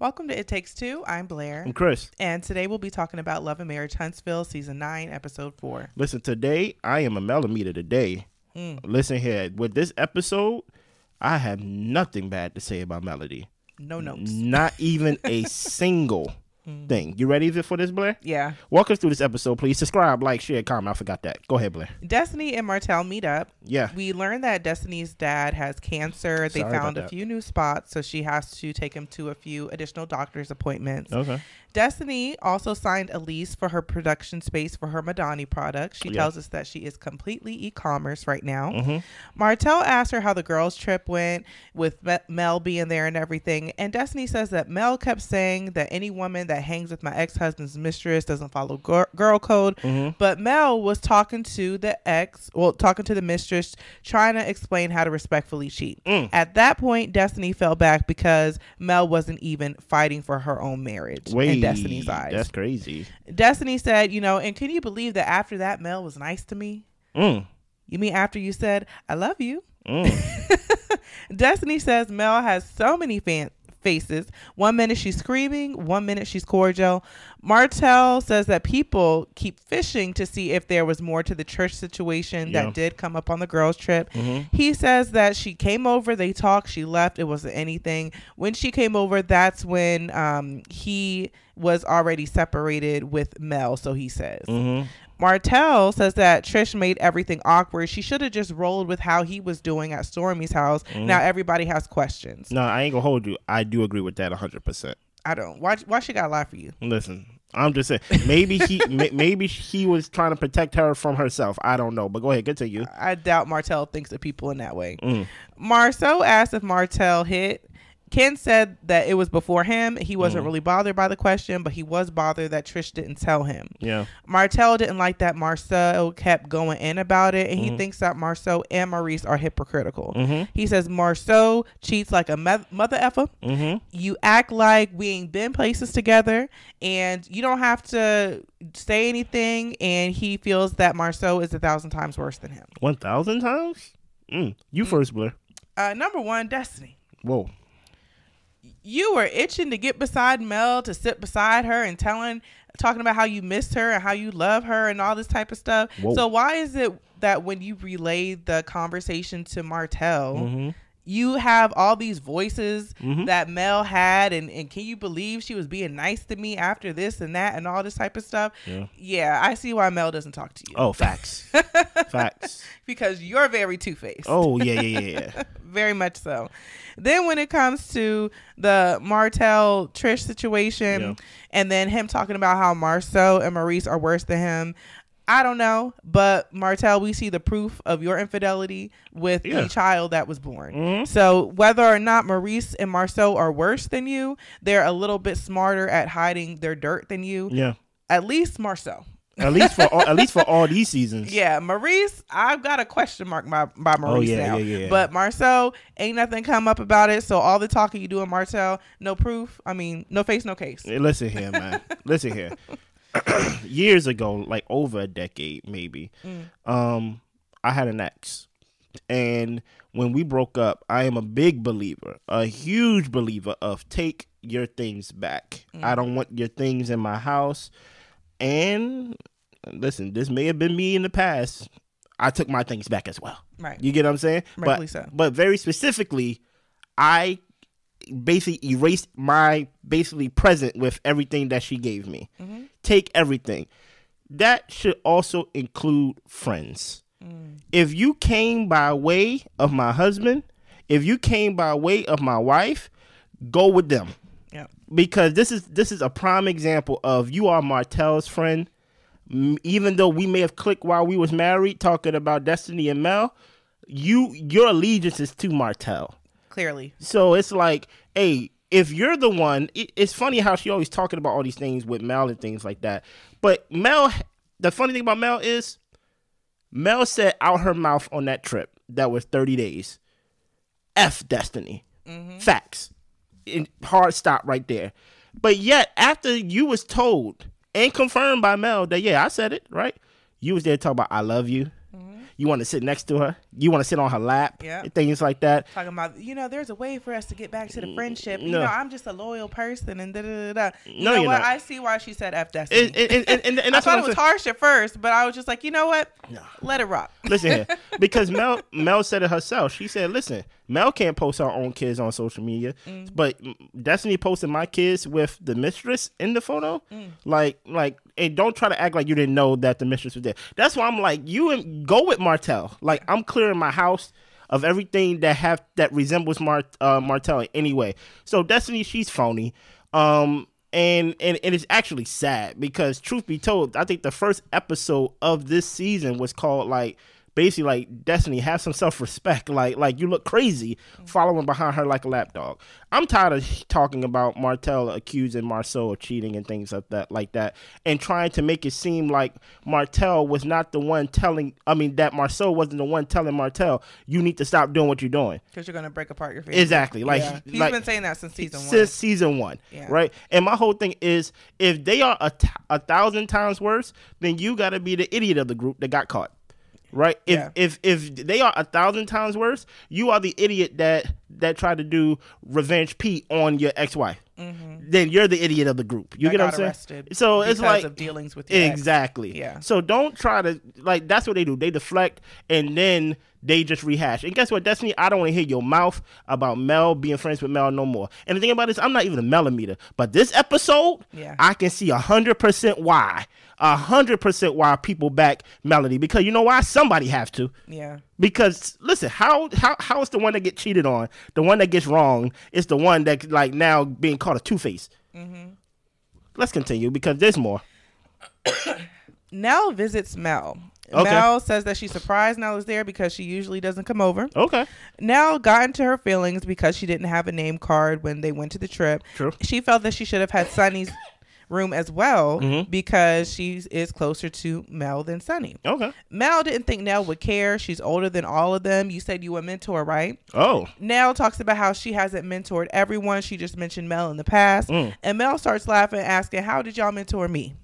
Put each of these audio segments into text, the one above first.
Welcome to It Takes Two. I'm Blair. I'm Chris. And today we'll be talking about Love and Marriage, Huntsville, Season 9, Episode 4. Listen, today I am a millimeter today. Listen here. With this episode, I have nothing bad to say about Melody. No notes. Not even a single thing. You ready for this, Blair? Yeah. Walk us through this episode, please. Subscribe, like, share, comment. I forgot that. Go ahead, Blair. Destiny and Martell meet up. Yeah. We learned that Destiny's dad has cancer. They found a few new spots, so she has to take him to a few additional doctor's appointments. Okay. Destiny also signed a lease for her production space for her Madani product. She tells us that she is completely e-commerce right now. Martell asked her how the girls' trip went with Mel being there and everything. And Destiny says that Mel kept saying that any woman that hangs with my ex-husband's mistress doesn't follow girl code. But Mel was talking to the mistress, trying to explain how to respectfully cheat. At that point, Destiny fell back because Mel wasn't even fighting for her own marriage. Wait. Destiny's eyes. That's crazy. Destiny said, and can you believe that after that, Mel was nice to me? You mean after you said, I love you? Destiny says Mel has so many faces. 1 minute she's screaming, 1 minute she's cordial. Martell says that people keep fishing to see if there was more to the church situation that did come up on the girls' trip. He says that she came over, they talked, she left, it wasn't anything. When she came over, that's when he was already separated with Mel, so he says. Martell says that Trish made everything awkward. She should have just rolled with how he was doing at Stormi's house. Now everybody has questions. No, I ain't gonna hold you. I do agree with that 100%. I don't. Why she gotta lie for you? Listen, I'm just saying. Maybe he was trying to protect her from herself. I don't know. But go ahead, continue. I doubt Martell thinks of people in that way. Marsau asked if Martell hit. Ken said that it was before him. He wasn't really bothered by the question, but he was bothered that Trish didn't tell him. Yeah. Martell didn't like that Marsau kept going in about it, and he thinks that Marsau and Maurice are hypocritical. He says Marsau cheats like a mother effer. You act like we ain't been places together, and you don't have to say anything, and he feels that Marsau is 1,000 times worse than him. 1,000 times? You first, Blair. Number one, Destiny. Whoa. You were itching to get beside Mel, to sit beside her and talking about how you missed her and how you love her and all this type of stuff. Whoa. So why is it that when you relayed the conversation to Martell, you have all these voices that Mel had, and can you believe she was being nice to me after this and that and all this type of stuff? Yeah, I see why Mel doesn't talk to you. Oh, facts. Facts. Because you're very two-faced. Oh, yeah. Very much so. Then when it comes to the Martell Trish situation, and then him talking about how Marsau and Maurice are worse than him, I don't know, but Martell, we see the proof of your infidelity with the child that was born. So whether or not Maurice and Marsau are worse than you, they're a little bit smarter at hiding their dirt than you. Yeah. At least Marsau. At least for all these seasons. Yeah, Maurice, I've got a question mark by Maurice now. Yeah. But Marsau, ain't nothing come up about it. So all the talking you do in Martell, no proof. I mean, no face, no case. Hey, listen here, man. Listen here. Years ago, like over a decade maybe, I had an ex. And when we broke up, I am a big believer, a huge believer of take your things back. I don't want your things in my house. And listen, this may have been me in the past. I took my things back as well. Right. You get what I'm saying? But very specifically, I basically erased my present with everything that she gave me. Take everything. That should also include friends. If you came by way of my husband, if you came by way of my wife, go with them. Because this is a prime example of you are Martell's friend. Even though we may have clicked while we was married, talking about Destiny and Mel, your allegiance is to Martell. Clearly. So it's like, hey, if you're the one, it's funny how she always talking about all these things with Mel and things like that. But Mel, the funny thing about Mel is, Mel said out her mouth on that trip that was 30 days, F Destiny. Facts. Hard stop right there. But yet, after you was told and confirmed by Mel that, I said it, right? You was there talking about, I love you. You want to sit next to her. You want to sit on her lap. Yeah. Things like that. Talking about, there's a way for us to get back to the friendship. No. I'm just a loyal person and da-da-da-da. You No, know you're what? not. I see why she said F Destiny. And I that's thought what it was harsh at first, but I was just like, you know what? No. Let it rock. Listen here. Because Mel said it herself. She said, listen, Mel can't post her own kids on social media, but Destiny posted my kids with the mistress in the photo. Like, and don't try to act like you didn't know that the mistress was there. That's why I'm like, go with Martell. Like, I'm clearing my house of everything that resembles Martell anyway. So Destiny, she's phony. And it's actually sad because, truth be told, I think the first episode of this season was called basically like, Destiny, have some self-respect. Like you look crazy following behind her like a lapdog. I'm tired of talking about Martell accusing Marsau of cheating and things like that, and trying to make it seem like Martell was not the one that Marsau wasn't the one telling Martell, you need to stop doing what you're doing. Because you're going to break apart your family. Exactly. He's been saying that since season 1. Since season 1, right? And my whole thing is, if they are 1,000 times worse, then you got to be the idiot of the group that got caught. Right? If they are 1,000 times worse, you are the idiot that tried to do revenge Pete on your ex-wife. Then you're the idiot of the group. You get what I'm saying? Arrested so it's like of dealings with your exactly. Ex. Yeah. So don't try to that's what they do. They deflect and then they just rehash. And guess what, Destiny? I don't want to hear your mouth about Mel being friends with Mel no more. And the thing about this, I'm not even a Melometer, but this episode, I can see 100% why. 100% why people back Melody, because you know why? Somebody have to. Yeah. Because listen, how is the one that get cheated on, the one that gets wrong, is the one that now being called a two-face? Let's continue because there's more. Nell visits Mel. Okay. Mel says that she's surprised Nell is there because she usually doesn't come over. Okay. Nell got into her feelings because she didn't have a name card when they went to the trip. True. She felt that she should have had Sonny's room as well because she is closer to Mel than Sonny. Okay. Mel didn't think Nell would care. She's older than all of them. You said you were a mentor, right? Oh. Nell talks about how she hasn't mentored everyone. She just mentioned Mel in the past. And Mel starts laughing, asking, how did y'all mentor me?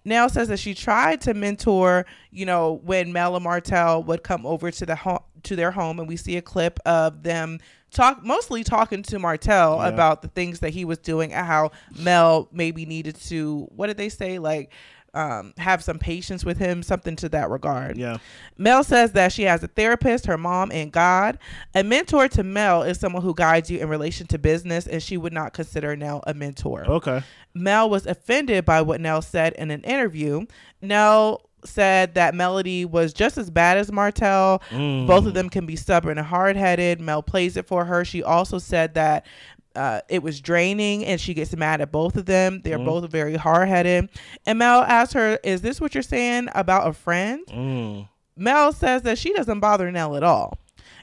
Nell says that she tried to mentor, when Mel and Martell would come over to their home, and we see a clip of them mostly talking to Martell about the things that he was doing and how Mel maybe needed to, what did they say? Have some patience with him, something to that regard. Yeah. Mel says that she has a therapist, her mom, and God. A mentor to Mel is someone who guides you in relation to business, and she would not consider Nell a mentor. Okay. Mel was offended by what Nell said in an interview. Nell said that Melody was just as bad as Martell. Both of them can be stubborn and hard-headed. Mel plays it for her. She also said that it was draining and she gets mad at both of them. They're both very hard-headed. And Mel asked her, is this what you're saying about a friend? Mel says that she doesn't bother Nell at all.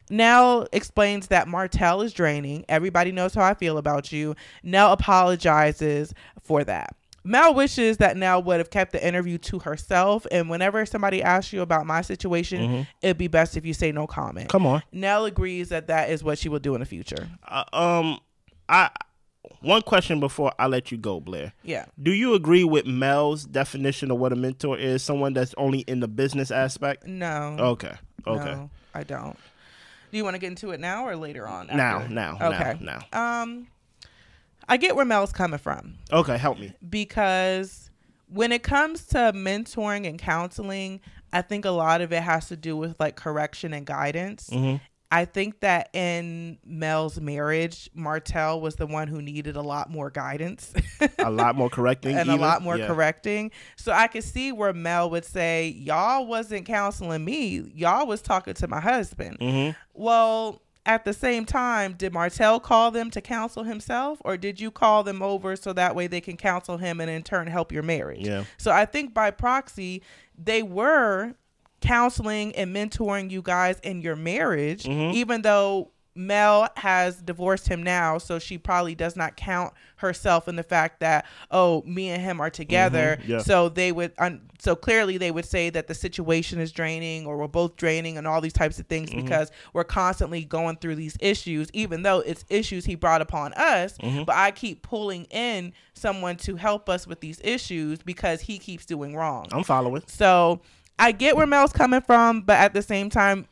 Nell explains that Martell is draining. Everybody knows how I feel about you. Nell apologizes for that. Mel wishes that Nell would have kept the interview to herself. And whenever somebody asks you about my situation, it'd be best if you say no comment. Come on. Nell agrees that is what she will do in the future. One question before I let you go, Blair. Yeah. Do you agree with Mel's definition of what a mentor is? Someone that's only in the business aspect? No. Okay. No, I don't. Do you want to get into it now or later on? Now. Okay. Now. I get where Mel's coming from. Okay, help me. Because when it comes to mentoring and counseling, I think a lot of it has to do with correction and guidance. I think that in Mel's marriage, Martell was the one who needed a lot more guidance. A lot more correcting. And a lot more correcting. So I could see where Mel would say, y'all wasn't counseling me. Y'all was talking to my husband. Well, at the same time, did Martell call them to counsel himself, or did you call them over so that way they can counsel him and in turn help your marriage? Yeah. So I think by proxy, they were counseling and mentoring you guys in your marriage, even though Mel has divorced him now, so she probably does not count herself in the fact that, me and him are together. So they would, so clearly they would say that the situation is draining, or we're both draining, and all these types of things because we're constantly going through these issues, even though it's issues he brought upon us. But I keep pulling in someone to help us with these issues because he keeps doing wrong. I'm following. So I get where Mel's coming from, but at the same time,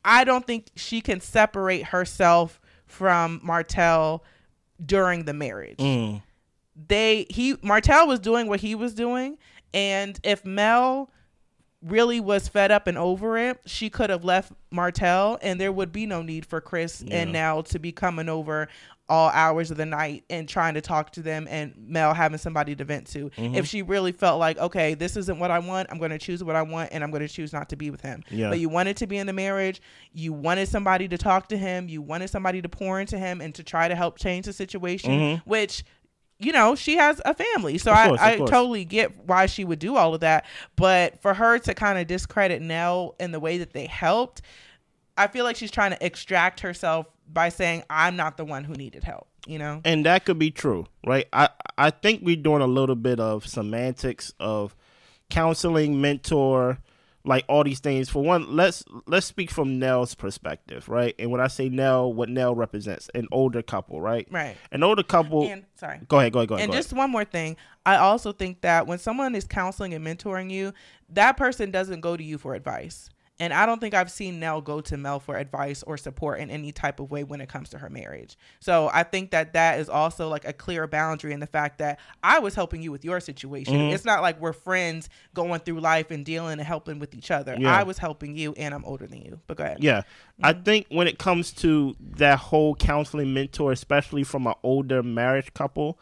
I don't think she can separate herself from Martell during the marriage. Martell was doing what he was doing, and if Mel really was fed up and over it, she could have left Martell, and there would be no need for Chris and Nell to be coming over all hours of the night and trying to talk to them, and Mel having somebody to vent to. If she really felt like, okay, this isn't what I want, I'm going to choose what I want, and I'm going to choose not to be with him. But you wanted to be in the marriage, you wanted somebody to talk to him, you wanted somebody to pour into him and to try to help change the situation, which, you know, she has a family. So I totally get why she would do all of that. But for her to kind of discredit Nell in the way that they helped, I feel like she's trying to extract herself by saying, I'm not the one who needed help, you know? And that could be true, right? I think we're doing a little bit of semantics of counseling, mentor, like all these things. For one, let's speak from Nell's perspective, right? And when I say Nell, what Nell represents, an older couple, right? Right. An older couple. And sorry. Go ahead. And just one more thing. I also think that when someone is counseling and mentoring you, that person doesn't go to you for advice. And I don't think I've seen Nell go to Mel for advice or support in any type of way when it comes to her marriage. So I think that is also like a clear boundary in the fact that I was helping you with your situation. It's not like we're friends going through life and dealing and helping with each other. I was helping you, and I'm older than you. But go ahead. Yeah. I think when it comes to that whole counseling mentor, especially from an older marriage couple,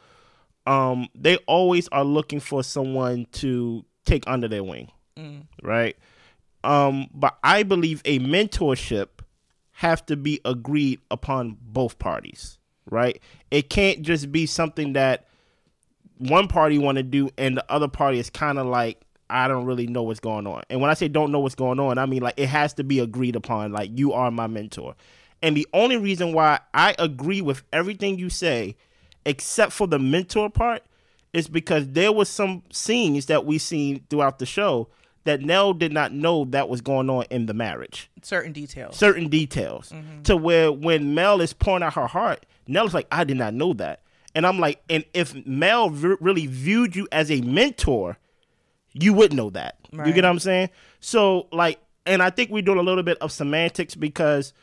they always are looking for someone to take under their wing, right? But I believe a mentorship have to be agreed upon both parties, right? It can't just be something that one party want to do and the other party is kind of like, I don't really know what's going on. And when I say don't know what's going on, I mean like it has to be agreed upon, like you are my mentor. And the only reason why I agree with everything you say, except for the mentor part, is because there was some scenes that we seen throughout the show that Nell did not know that was going on in the marriage. Certain details. To where when Mel is pouring out her heart, Nell's like, I did not know that. And I'm like, and if Mel really viewed you as a mentor, you would know that. Right. You get what I'm saying? So like, and I think we're doing a little bit of semantics because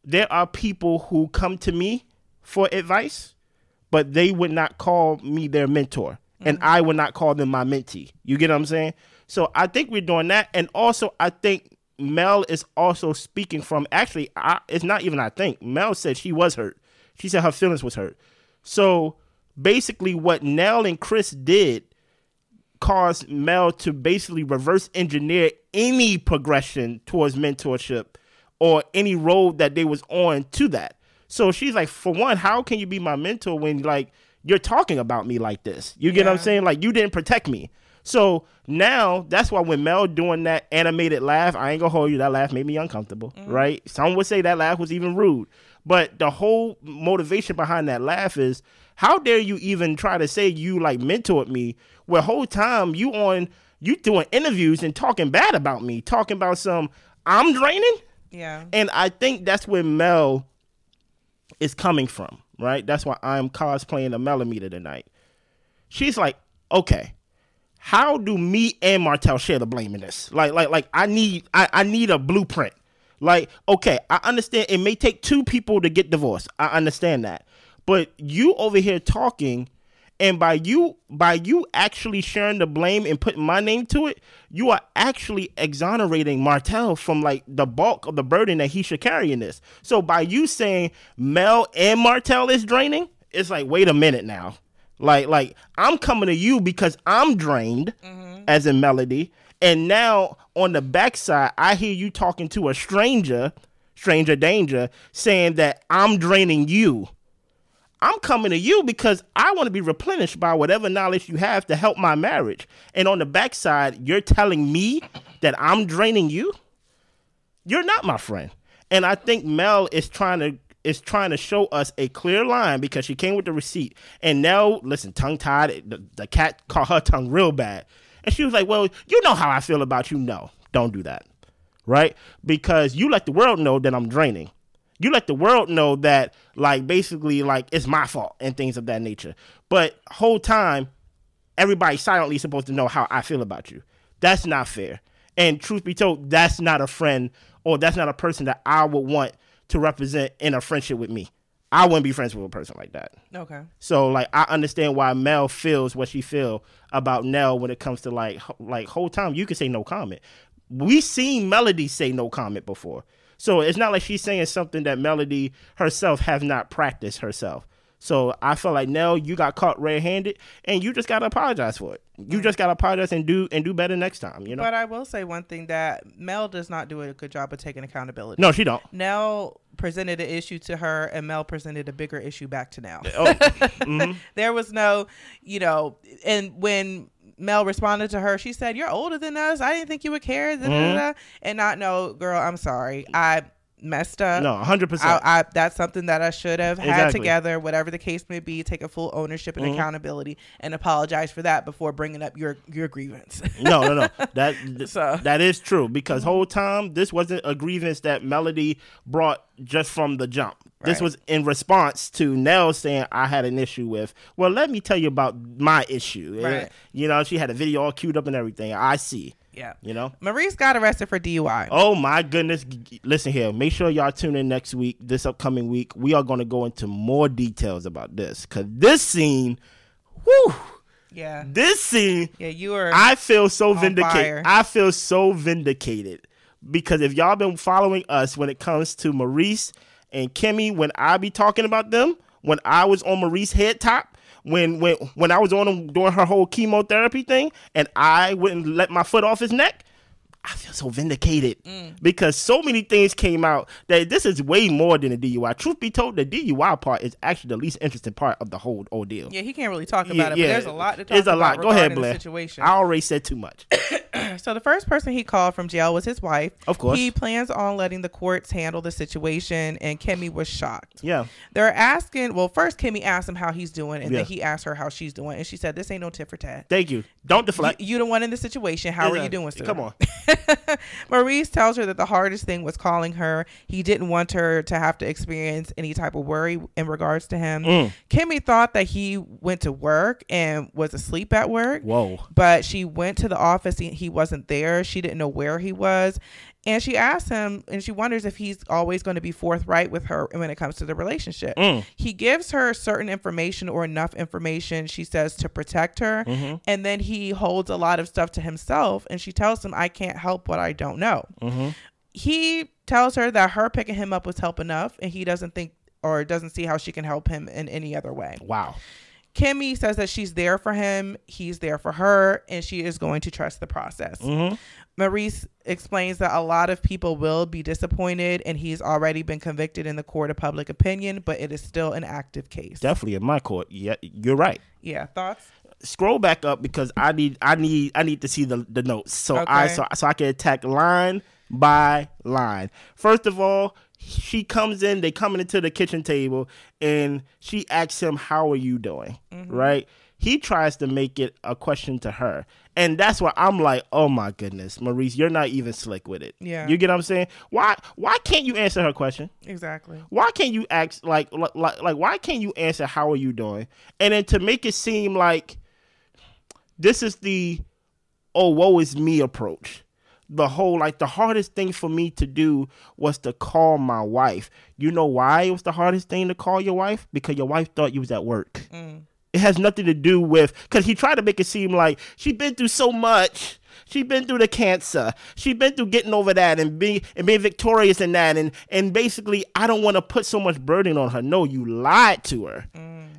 there are people who come to me for advice, but they would not call me their mentor. And I would not call them my mentee. You get what I'm saying? So I think we're doing that. And also, I think Mel is also speaking from, actually, it's not even I think. Mel said she was hurt. She said her feelings was hurt. So basically what Nell and Chris did caused Mel to basically reverse engineer any progression towards mentorship or any road that they was on to that. So she's like, for one, how can you be my mentor when like you're talking about me like this? You get what I'm saying? Like you didn't protect me. So now that's why when Mel doing that animated laugh, I ain't gonna hold you, that laugh made me uncomfortable, right? Some would say that laugh was even rude. But the whole motivation behind that laugh is, how dare you even try to say you like mentored me where whole time you doing interviews and talking bad about me, talking about some I'm draining? Yeah. And I think that's where Mel is coming from, right? That's why I'm cosplaying a Millimeter tonight. She's like, okay, how do me and Martell share the blame in this? Like I need a blueprint. Like, okay, I understand it may take two people to get divorced. I understand that. But you over here talking, and by you actually sharing the blame and putting my name to it, you are actually exonerating Martell from like the bulk of the burden that he should carry in this. So by you saying Mel and Martell is draining, it's like, wait a minute now. Like I'm coming to you because I'm drained, as in Melody, and now on the backside, I hear you talking to a stranger danger, saying that I'm draining you. I'm coming to you because I want to be replenished by whatever knowledge you have to help my marriage. And on the backside, you're telling me that I'm draining you? You're not my friend. And I think Mel is trying to show us a clear line because she came with the receipt. And now, listen, tongue-tied, the cat caught her tongue real bad. And she was like, well, you know how I feel about you. No, don't do that, right? Because you let the world know that I'm draining. You let the world know that, like, basically, like, it's my fault and things of that nature. But whole time, everybody silently supposed to know how I feel about you. That's not fair. And truth be told, that's not a friend, or that's not a person that I would want to represent in a friendship with me. I wouldn't be friends with a person like that. Okay. So like I understand why Mel feels what she feel about Nell when it comes to like whole time you can say no comment. We seen Melody say no comment before. So it's not like she's saying something that Melody herself has not practiced herself. So I feel like Nell, you got caught red-handed, and you just gotta apologize for it. You just gotta apologize and do better next time. You know. But I will say one thing, that Mel does not do a good job of taking accountability. No, she don't. Nell presented an issue to her, and Mel presented a bigger issue back to Nell. Oh. Mm-hmm. There was no, and when Mel responded to her, she said, "You're older than us. I didn't think you would care." And not, no, girl, I'm sorry. I messed up. No, 100%. That's something that I should have had together, whatever the case may be. Take a full ownership and accountability, and apologize for that before bringing up your grievance. No. That is true, because whole time this wasn't a grievance that Melody brought just from the jump. This was in response to Nell saying, I had an issue with, well, let me tell you about my issue. Right. She had a video all queued up and everything. I see. Yeah. Maurice got arrested for DUI. Oh, my goodness. Listen here. Make sure y'all tune in next week, this upcoming week. We are going to go into more details about this, because this scene, whew. Yeah. This scene. Yeah, you are. I feel so vindicated. Fire. I feel so vindicated, because if y'all been following us when it comes to Maurice and Kimmi, when I be talking about them, when I was on Maurice's head top, when I was on him doing her whole chemotherapy thing, and I wouldn't let my foot off his neck, I feel so vindicated, because so many things came out that this is way more than a DUI. Truth be told, the DUI part is actually the least interesting part of the whole ordeal. Yeah, he can't really talk about it, but there's a lot to talk There's a about. lot. Go ahead, Blair. I already said too much. So the first person he called from jail was his wife. Of course. He plans on letting the courts handle the situation, and Kimmi was shocked. Yeah. They're asking, well, first Kimmi asked him how he's doing, and then he asked her how she's doing, and she said, this ain't no tit for tat. Thank you. Don't deflect. You the one in the situation. How are you doing, sir? Come on. Maurice tells her that the hardest thing was calling her. He didn't want her to have to experience any type of worry in regards to him. Kimmi thought that he went to work and was asleep at work. Whoa. But she went to the office. He wasn't there. She didn't know where he was. And she asked him, and she wonders if he's always going to be forthright with her when it comes to the relationship. He gives her certain information, or enough information, she says, to protect her. And then he holds a lot of stuff to himself, and she tells him, I can't help what I don't know. He tells her that her picking him up was help enough, and he doesn't think, or doesn't see how she can help him in any other way. Wow. Kimmi says that she's there for him, he's there for her, and she is going to trust the process. Maurice explains that a lot of people will be disappointed, and he's already been convicted in the court of public opinion, but it is still an active case. Definitely in my court. Yeah, you're right. Yeah, thoughts? Scroll back up, because I need to see the notes, so okay. I can attack line by line. First of all, she comes in, they coming into the kitchen table, and she asks him, how are you doing? Right? He tries to make it a question to her. And that's why I'm like, oh my goodness, Maurice, you're not even slick with it. Yeah. You get what I'm saying? Why can't you answer her question? Exactly. Why can't you ask, like why can't you answer, how are you doing? And then to make it seem like this is the, oh, woe is me approach. The whole, like, the hardest thing for me to do was to call my wife. You know why it was the hardest thing to call your wife? Because your wife thought you was at work. It has nothing to do with, because he tried to make it seem like she's been through so much. She's been through the cancer. She's been through getting over that and being victorious in that. And basically, I don't want to put so much burden on her. No, you lied to her.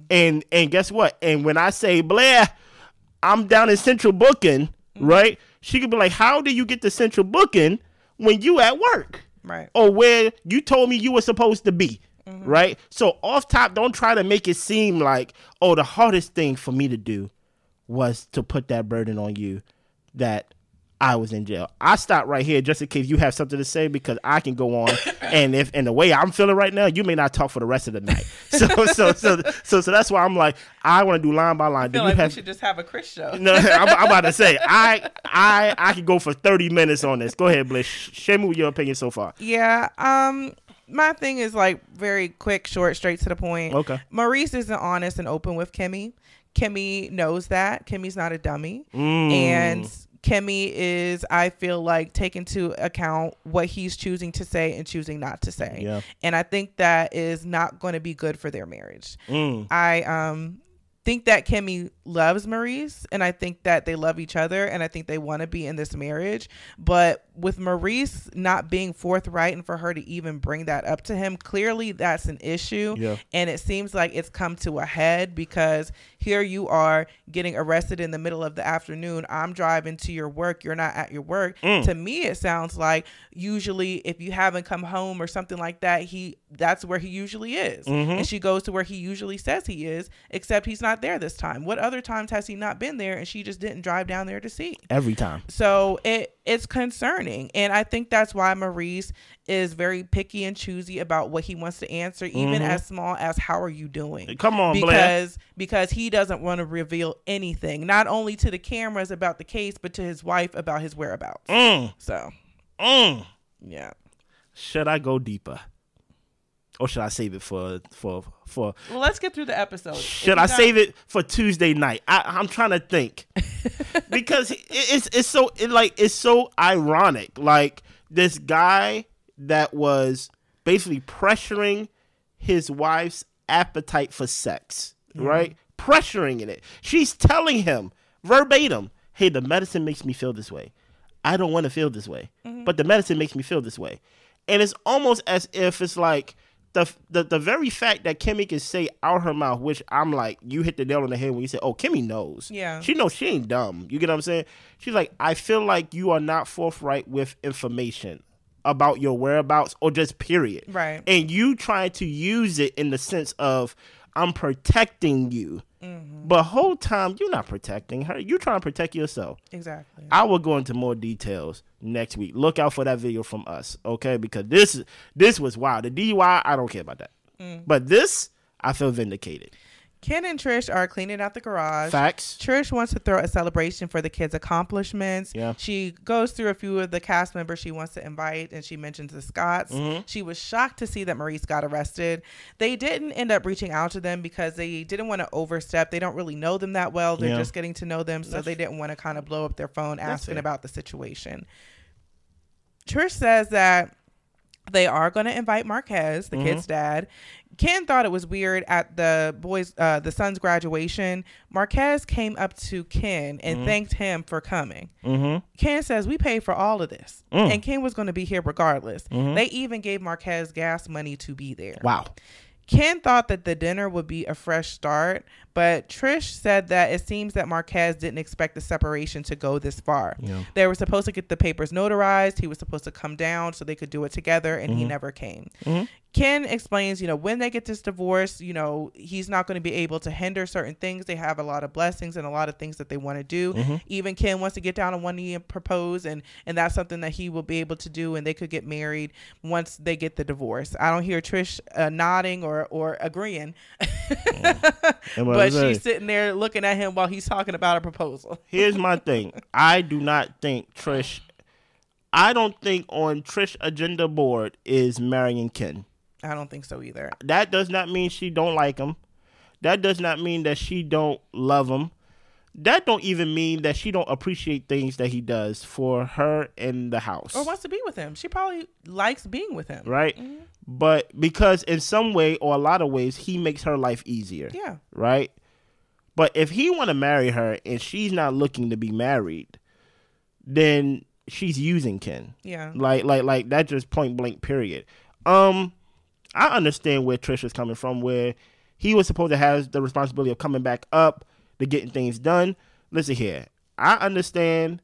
And guess what? And when I say, Blair, I'm down in central booking, right? She could be like, how do you get to central booking when you at work? Right. Or where you told me you were supposed to be. Right? So off top, don't try to make it seem like, oh, the hardest thing for me to do was to put that burden on you that I was in jail. I stop right here just in case you have something to say, because I can go on, and if in the way I'm feeling right now, you may not talk for the rest of the night. So that's why I'm like, I want to do line by line. I feel like we should just have a Chris show. No, I'm about to say I could go for 30 minutes on this. Go ahead, Bliss. Share me with your opinion so far. Yeah. My thing is like very quick, short, straight to the point. Okay. Maurice isn't honest and open with Kimmi. Kimmi knows that. Kimmi's not a dummy. And Kimmi is, I feel like, taking into account what he's choosing to say and choosing not to say. Yeah. And I think that is not going to be good for their marriage. I think that Kimmi loves Maurice, and I think that they love each other, and I think they want to be in this marriage. But with Maurice not being forthright, and for her to even bring that up to him, clearly that's an issue. Yeah. And it seems like it's come to a head, because here you are getting arrested in the middle of the afternoon. I'm driving to your work. You're not at your work. To me, it sounds like usually if you haven't come home or something like that, that's where he usually is. And she goes to where he usually says he is, except he's not there this time. What other times has he not been there, and she just didn't drive down there to see? Every time. So it's concerning, and I think that's why Maurice is very picky and choosy about what he wants to answer, even as small as "How are you doing?" Come on, Blair. Because he doesn't want to reveal anything, not only to the cameras about the case, but to his wife about his whereabouts. So, yeah. Should I go deeper? Or should I save it for? Well, let's get through the episode. Should I save it for Tuesday night? I'm trying to think, because it's so ironic. Like, this guy that was basically pressuring his wife's appetite for sex, right? Pressuring in it. She's telling him verbatim, "Hey, the medicine makes me feel this way. I don't want to feel this way, but the medicine makes me feel this way." And it's almost as if it's like, the very fact that Kimmi can say out her mouth, which I'm like, you hit the nail on the head when you say, oh, Kimmi knows. Yeah. She knows, she ain't dumb. You get what I'm saying? She's like, I feel like you are not forthright with information about your whereabouts, or just period. Right. And you trying to use it in the sense of, I'm protecting you. But whole time, you're not protecting her. You're trying to protect yourself. Exactly. I will go into more details next week. Look out for that video from us, okay? Because this was wild. The DUI, I don't care about that. But this, I feel vindicated. Ken and Trish are cleaning out the garage. Facts. Trish wants to throw a celebration for the kids' accomplishments. Yeah. She goes through a few of the cast members she wants to invite, and she mentions the Scotts. She was shocked to see that Maurice got arrested. They didn't end up reaching out to them because they didn't want to overstep. They don't really know them that well. They're just getting to know them, so they didn't want to kind of blow up their phone asking about the situation. Trish says that they are going to invite Marques, the kid's dad. Ken thought it was weird at the son's graduation. Marques came up to Ken and thanked him for coming. Ken says, we paid for all of this. And Ken was going to be here regardless. They even gave Marques gas money to be there. Wow. Ken thought that the dinner would be a fresh start, but Trish said that it seems that Marques didn't expect the separation to go this far. Yeah. They were supposed to get the papers notarized. He was supposed to come down so they could do it together, and he never came. Ken explains, when they get this divorce, he's not going to be able to hinder certain things. They have a lot of blessings and a lot of things that they want to do. Even Ken wants to get down on one knee and propose, and that's something that he will be able to do, and they could get married once they get the divorce. I don't hear Trish nodding or agreeing, but she's sitting there looking at him while he's talking about a proposal. Here's my thing. I don't think on Trish agenda board is marrying Ken. I don't think so either. That does not mean she don't like him. That does not mean that she don't love him. That don't even mean that she don't appreciate things that he does for her in the house. Or wants to be with him. She probably likes being with him. Right? But because in some way or a lot of ways, he makes her life easier. Yeah. Right? But if he want to marry her and she's not looking to be married, then she's using Ken. Yeah. Like that, just point blank period. I understand where Trisha's coming from, where he was supposed to have the responsibility of coming back up to getting things done. Listen here, I understand,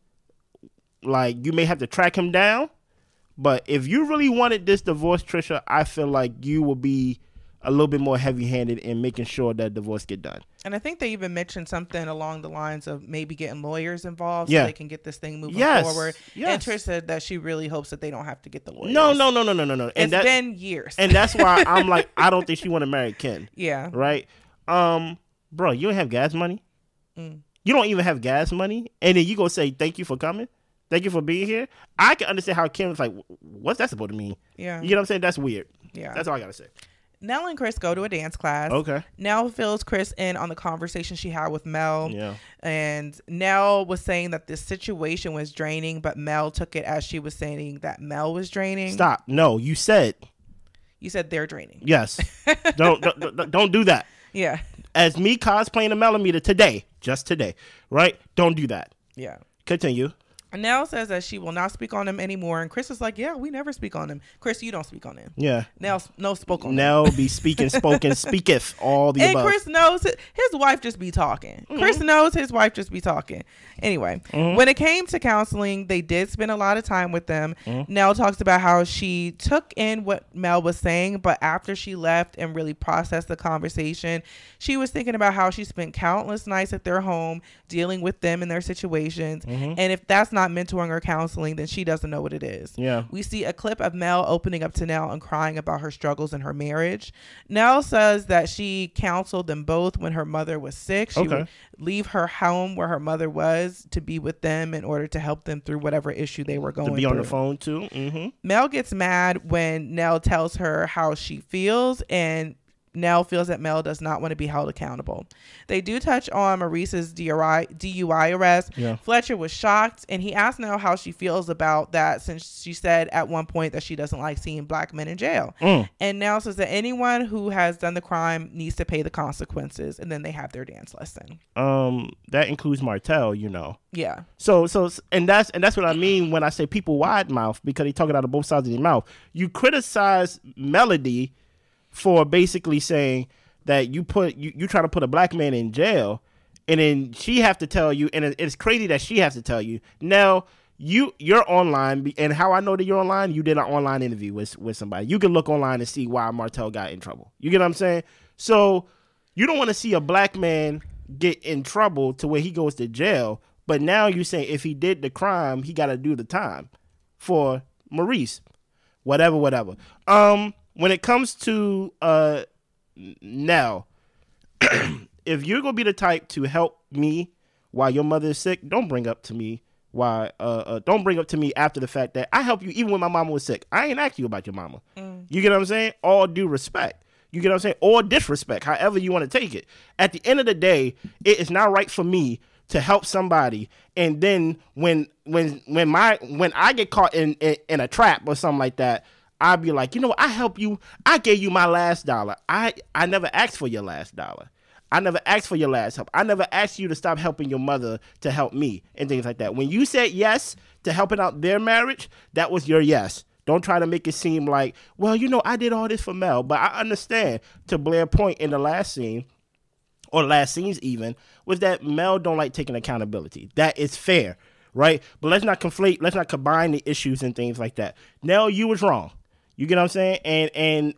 like, you may have to track him down, but if you really wanted this divorce, Tricia, I feel like you will be a little bit more heavy-handed in making sure that divorce get done. And I think they even mentioned something along the lines of maybe getting lawyers involved so they can get this thing moving forward. And Trish said that she really hopes that they don't have to get the lawyers. No. It's been years. And that's why I'm like, I don't think she want to marry Ken. Yeah. Right? Bro, you don't have gas money? You don't even have gas money? And then you go say, thank you for coming? Thank you for being here? I can understand how Ken was like, what's that supposed to mean? Yeah. You know what I'm saying? That's weird. Yeah. That's all I got to say. Nell and Chris go to a dance class. Okay. Nell fills Chris in on the conversation she had with Mel. Yeah. And Nell was saying that this situation was draining, but Mel took it as she was saying that Mel was draining. Stop. No, you said they're draining. Yes. don't do that. Yeah. As me cosplaying a millimeter today, just today, right? Don't do that. Yeah. Continue. Nell says that she will not speak on him anymore, and Chris is like, "Yeah, we never speak on him. Chris, you don't speak on him." Yeah. Nell no spoke on Nell him. Be speaking, spoken, speaketh, all the and above. Chris knows his wife just be talking. Chris knows his wife just be talking. Anyway, when it came to counseling, they did spend a lot of time with them. Nell talks about how she took in what Mel was saying, but after she left and really processed the conversation, she was thinking about how she spent countless nights at their home dealing with them and their situations. And if that's not mentoring or counseling, then she doesn't know what it is. Yeah. We see a clip of Mel opening up to Nell and crying about her struggles in her marriage. Nell says that she counseled them both when her mother was sick. She would leave her home where her mother was to be with them in order to help them through whatever issue they were going through. To be on the phone too. Mel gets mad when Nell tells her how she feels, and Nell feels that Mel does not want to be held accountable. They do touch on Maurice's DUI arrest. Yeah. Fletcher was shocked, and he asked Nell how she feels about that, since she said at one point that she doesn't like seeing black men in jail. And Nell says that anyone who has done the crime needs to pay the consequences, and then they have their dance lesson. That includes Martell, you know. Yeah. So and that's what I mean when I say people wide mouth, because they talking out of both sides of their mouth. You criticize Melody for basically saying that you try to put a black man in jail, and then she have to tell you, and it's crazy that she has to tell you, now you're online, and how I know that you're online, you did an online interview with somebody. You can look online and see why Martell got in trouble. You get what I'm saying? So you don't want to see a black man get in trouble to where he goes to jail, but now you say if he did the crime, he got to do the time for Maurice. Whatever. When it comes to Nell, if you're gonna be the type to help me while your mother is sick, don't bring up to me after the fact that I helped you even when my mama was sick. I ain't asked you about your mama. You get what I'm saying? All due respect. You get what I'm saying? Or disrespect, however you want to take it. At the end of the day, it is not right for me to help somebody, and then when I get caught in a trap or something like that, I'd be like, you know what, I help you. I gave you my last dollar. I never asked for your last dollar. I never asked for your last help. I never asked you to stop helping your mother to help me and things like that. When you said yes to helping out their marriage, that was your yes. Don't try to make it seem like, well, you know, I did all this for Mel. But I understand, to Blair's point in the last scene, or last scenes even, was that Mel don't like taking accountability. That is fair, right? But let's not combine the issues and things like that. Nell, you was wrong. You get what I'm saying?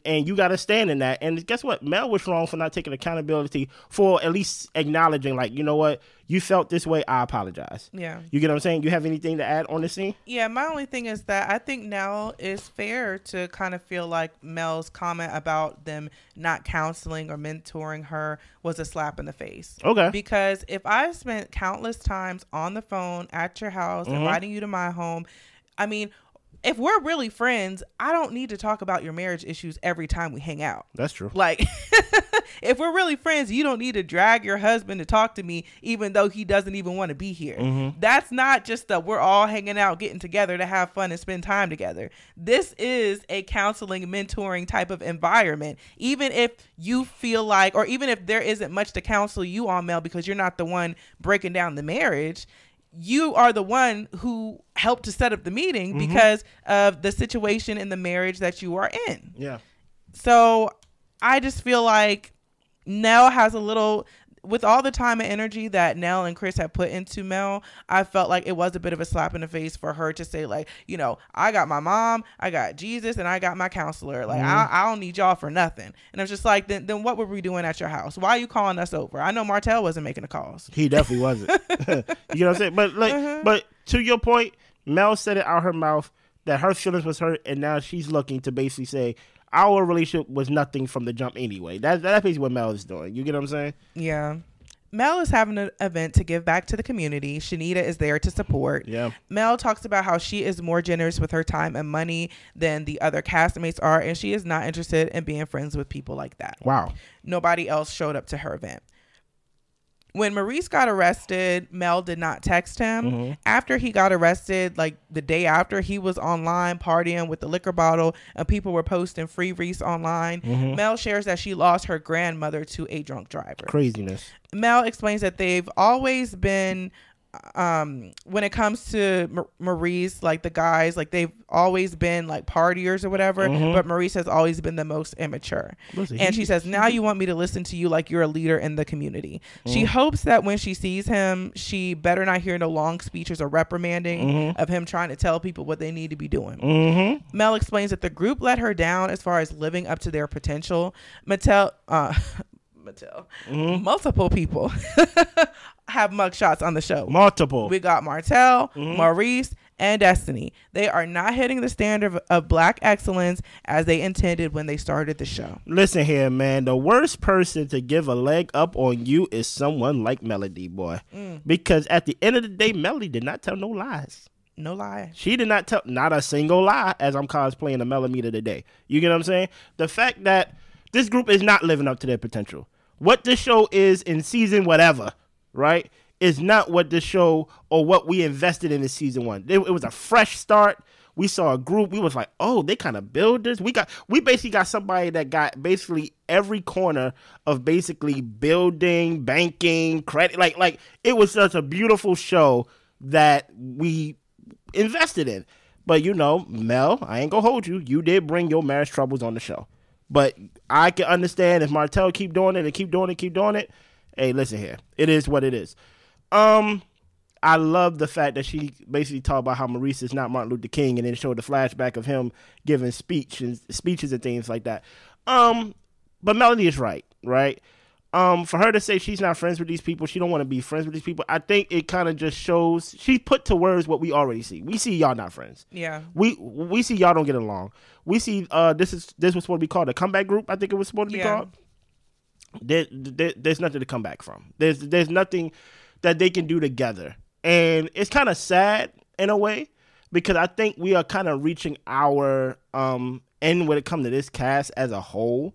And you got to stand in that. And guess what? Mel was wrong for not taking accountability, for at least acknowledging, like, you know what? You felt this way. I apologize. Yeah. You get what I'm saying? You have anything to add on the scene? Yeah, my only thing is that I think Nell is fair to kind of feel like Mel's comment about them not counseling or mentoring her was a slap in the face. Okay. Because if I spent countless times on the phone at your house, inviting you to my home, I mean, if we're really friends, I don't need to talk about your marriage issues every time we hang out. That's true. Like, if we're really friends, you don't need to drag your husband to talk to me, even though he doesn't even want to be here. That's not just that we're all hanging out, getting together to have fun and spend time together. This is a counseling, mentoring type of environment. Even if you feel like, or even if there isn't much to counsel you on, Mel, because you're not the one breaking down the marriage, you are the one who helped to set up the meeting because of the situation in the marriage that you are in. Yeah. So I just feel like Nell has a little, with all the time and energy that Nell and Chris have put into Mel, I felt like it was a bit of a slap in the face for her to say, like, you know, I got my mom, I got Jesus, and I got my counselor. Like, I don't need y'all for nothing. And I was just like, then what were we doing at your house? Why are you calling us over? I know Martell wasn't making the calls. He definitely wasn't. You know what I'm saying? But like, but to your point, Mel said it out her mouth that her feelings was hurt, and now she's looking to basically say, our relationship was nothing from the jump anyway. That's basically what Mel is doing. You get what I'm saying? Yeah. Mel is having an event to give back to the community. Shanita is there to support. Yeah. Mel talks about how she is more generous with her time and money than the other castmates are, and she is not interested in being friends with people like that. Wow. Nobody else showed up to her event. When Maurice got arrested, Mel did not text him. After he got arrested, like the day after, he was online partying with the liquor bottle and people were posting free Reese online. Mel shares that she lost her grandmother to a drunk driver. Craziness. Mel explains that they've always been, when it comes to Maurice, like the guys, like they've always been like partiers or whatever, but Maurice has always been the most immature. And she says, now you want me to listen to you like you're a leader in the community. She hopes that when she sees him, she better not hear no long speeches or reprimanding of him trying to tell people what they need to be doing. Mel explains that the group let her down as far as living up to their potential. Multiple people have mugshots on the show. Multiple. We got Martell, Maurice, and Destiny. They are not hitting the standard of black excellence as they intended when they started the show. Listen here, man. The worst person to give a leg up on you is someone like Melody, boy. Because at the end of the day, Melody did not tell no lies. No lie. She did not tell not a single lie as I'm cosplaying a Millimeter today. You get what I'm saying? The fact that this group is not living up to their potential. What this show is in season whatever, right, is not what this show or what we invested in season one. It was a fresh start. We saw a group. We was like, oh, they kind of build this. We basically got somebody that got basically every corner of basically building, banking, credit. Like it was such a beautiful show that we invested in. But you know, Mel, I ain't gonna hold you. You did bring your marriage troubles on the show. But I can understand if Martell keep doing it and keep doing it. Hey, listen here. It is what it is. I love the fact that she basically talked about how Maurice is not Martin Luther King and then showed the flashback of him giving speeches and things like that. But Melody is right? For her to say she's not friends with these people, she don't want to be friends with these people, I think it kind of just shows she put to words what we already see. We see y'all not friends. Yeah. We see y'all don't get along. We see this was supposed to be called a comeback group. I think it was supposed to be called. There's nothing to come back from. There's nothing that they can do together. And it's kind of sad in a way because I think we are kind of reaching our end when it comes to this cast as a whole.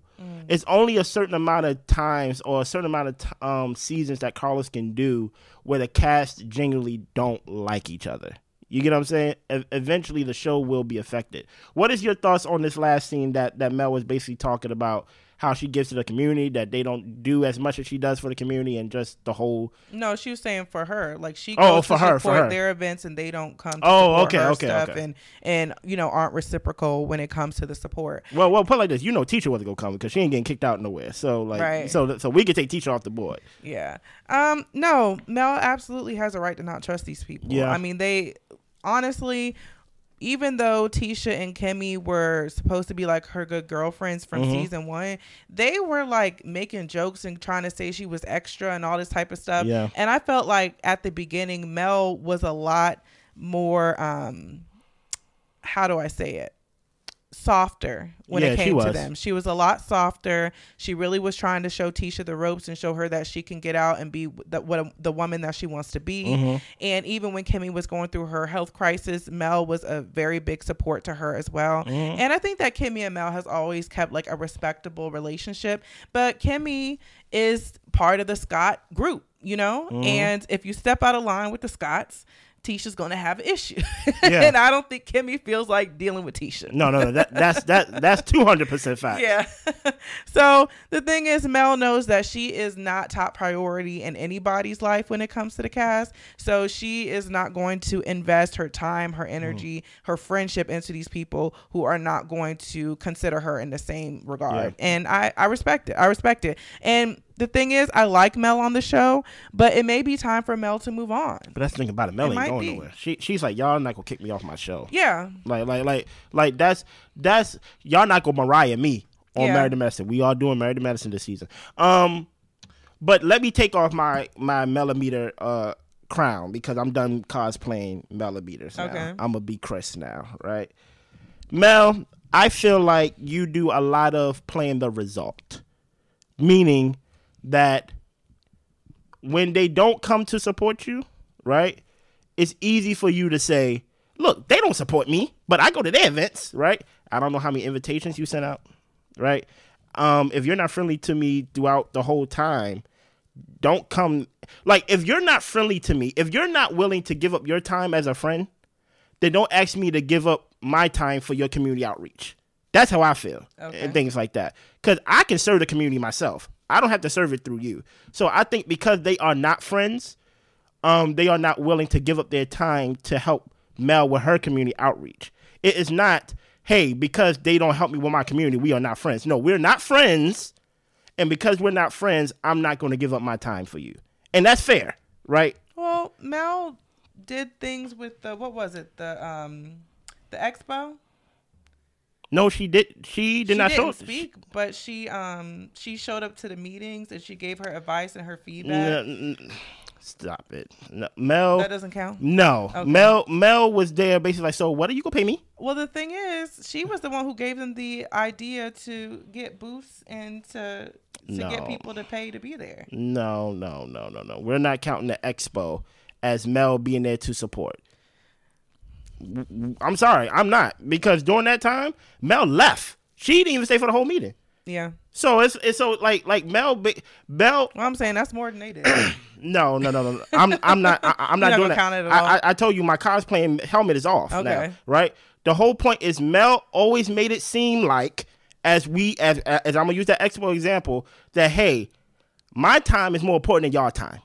It's only a certain amount of times or a certain amount of seasons that Carlos can do where the cast genuinely don't like each other. You get what I'm saying? Eventually, the show will be affected. What is your thoughts on this last scene that Mel was basically talking about how she gives to the community, that they don't do as much as she does for the community and just the whole... No, she was saying for her. Like, she goes to support their events and they don't come to support her stuff and, you know, aren't reciprocal when it comes to the support. Well, put it like this. You know Tricia wasn't going to come because she ain't getting kicked out nowhere. So, like, so we could take Tricia off the board. Yeah. No, Mel absolutely has a right to not trust these people. Yeah. I mean, they... Honestly, even though Tisha and Kimmi were supposed to be like her good girlfriends from season one, they were like making jokes and trying to say she was extra and all this type of stuff. Yeah. And I felt like at the beginning, Mel was a lot more, how do I say it? Softer when it came to them. She was a lot softer. She really was trying to show Tisha the ropes and show her that she can get out and be the woman that she wants to be. And even when Kimmi was going through her health crisis, Mel was a very big support to her as well. And I think that Kimmi and Mel has always kept like a respectable relationship, but Kimmi is part of the Scott group, you know? And if you step out of line with the Scotts, Tisha's gonna have an issue. And I don't think Kimmi feels like dealing with Tisha. No. That's 200% fact. Yeah. So the thing is, Mel knows that she is not top priority in anybody's life when it comes to the cast. So she is not going to invest her time, her energy, her friendship into these people who are not going to consider her in the same regard. And I respect it. I respect it. And the thing is, I like Mel on the show, but it may be time for Mel to move on. But that's the thing about it. Mel ain't going nowhere. She's like, y'all not gonna kick me off my show. Yeah. Like that's y'all not gonna Mariah me on Married to Medicine. We are doing Married to Medicine this season. But let me take off my Millimeter crown because I'm done cosplaying Millimeters now. Okay. I'm gonna be Chris now, right? Mel, I feel like you do a lot of playing the result, meaning that when they don't come to support you, right? It's easy for you to say, look, they don't support me, but I go to their events, right? I don't know how many invitations you sent out, right? If you're not friendly to me throughout the whole time, don't come. Like, if you're not friendly to me, if you're not willing to give up your time as a friend, then don't ask me to give up my time for your community outreach. That's how I feel, and things like that. Because I can serve the community myself. I don't have to serve it through you. So I think because they are not friends, they are not willing to give up their time to help Mel with her community outreach. It is not, hey, because they don't help me with my community, we are not friends. No, we're not friends. And because we're not friends, I'm not going to give up my time for you. And that's fair, right? Well, Mel did things with the, what was it? The expo? No, she did. She not show. Speak, but she showed up to the meetings and she gave her advice and her feedback. Stop it, no, Mel. That doesn't count. No, okay. Mel was there basically like, so what are you gonna pay me? Well, the thing is, she was the one who gave them the idea to get booths and to get people to pay to be there. No. We're not counting the expo as Mel being there to support. I'm sorry, I'm not, because during that time, Mel left. She didn't even stay for the whole meeting. Yeah. So it's so like Mel. Well, I'm saying that's more than they did. No. I'm not doing that. Count it at all? I told you my cosplaying helmet is off now, right? The whole point is Mel always made it seem like, as I'm gonna use that expo example, that hey, my time is more important than y'all time.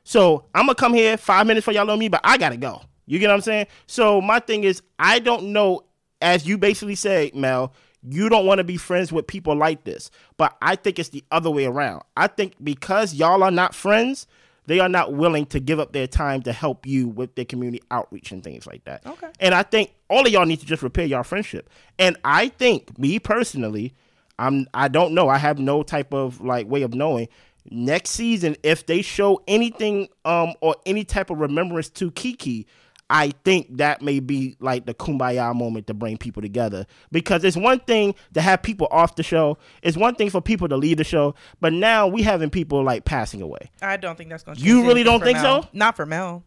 So I'm gonna come here 5 minutes for y'all know me, but I gotta go. You get what I'm saying? So my thing is, I don't know, as you basically say, Mel, you don't want to be friends with people like this. But I think it's the other way around. I think because y'all are not friends, they are not willing to give up their time to help you with their community outreach and things like that. Okay. And I think all of y'all need to just repair y'all friendship. And I think, me personally, I don't know. I have no type of like way of knowing. Next season, if they show anything or any type of remembrance to Kiki, I think that may be like the kumbaya moment to bring people together, because it's one thing to have people off the show. It's one thing for people to leave the show, but now we having people like passing away. I don't think that's going to change. You really don't think so? Not for Mel.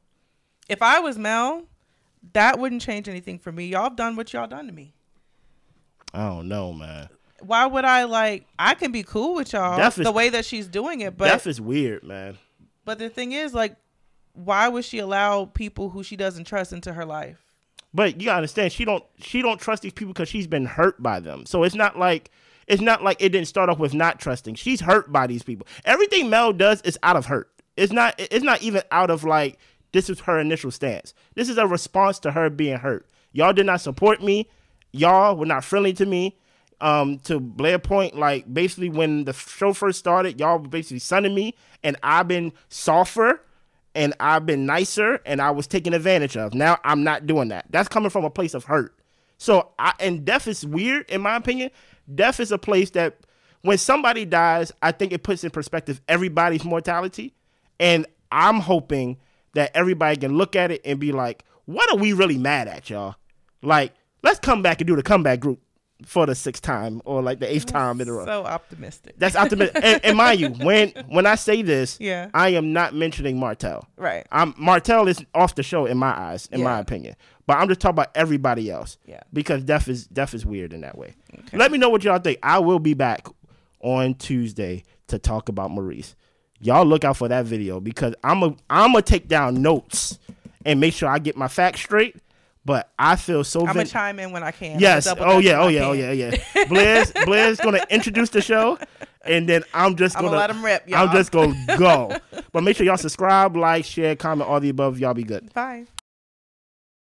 If I was Mel, that wouldn't change anything for me. Y'all have done what y'all done to me. I don't know, man. Why would I can be cool with y'all the way that she's doing it, but Def is weird, man. But the thing is, like, why would she allow people who she doesn't trust into her life? But you gotta understand, she don't trust these people because she's been hurt by them. So it's not like it didn't start off with not trusting. She's hurt by these people. Everything Mel does is out of hurt. It's not even out of like, this is her initial stance. This is a response to her being hurt. Y'all did not support me. Y'all were not friendly to me. To Blair Point, like basically when the show first started, y'all were basically sunning me, and I've been softer. And I've been nicer, and I was taken advantage of. Now I'm not doing that. That's coming from a place of hurt. So, and death is weird, in my opinion. Death is a place that when somebody dies, I think it puts in perspective everybody's mortality. And I'm hoping that everybody can look at it and be like, what are we really mad at, y'all? Like, let's come back and do the comeback group for the 6th time or like the 8th time in a row. So optimistic. That's optimistic. and mind you, when I say this, yeah, I am not mentioning Martell. Right. Martell is off the show in my eyes, in my opinion. But I'm just talking about everybody else. Yeah. Because death is weird in that way. Okay. Let me know what y'all think. I will be back on Tuesday to talk about Maurice. Y'all look out for that video, because I'm gonna take down notes and make sure I get my facts straight. But I feel so. I'm gonna chime in when I can. Yes. Oh yeah. Blair's gonna introduce the show, and then I'm gonna let him rip. Y'all. I'm just gonna go. But make sure y'all subscribe, like, share, comment, all the above. Y'all be good. Bye.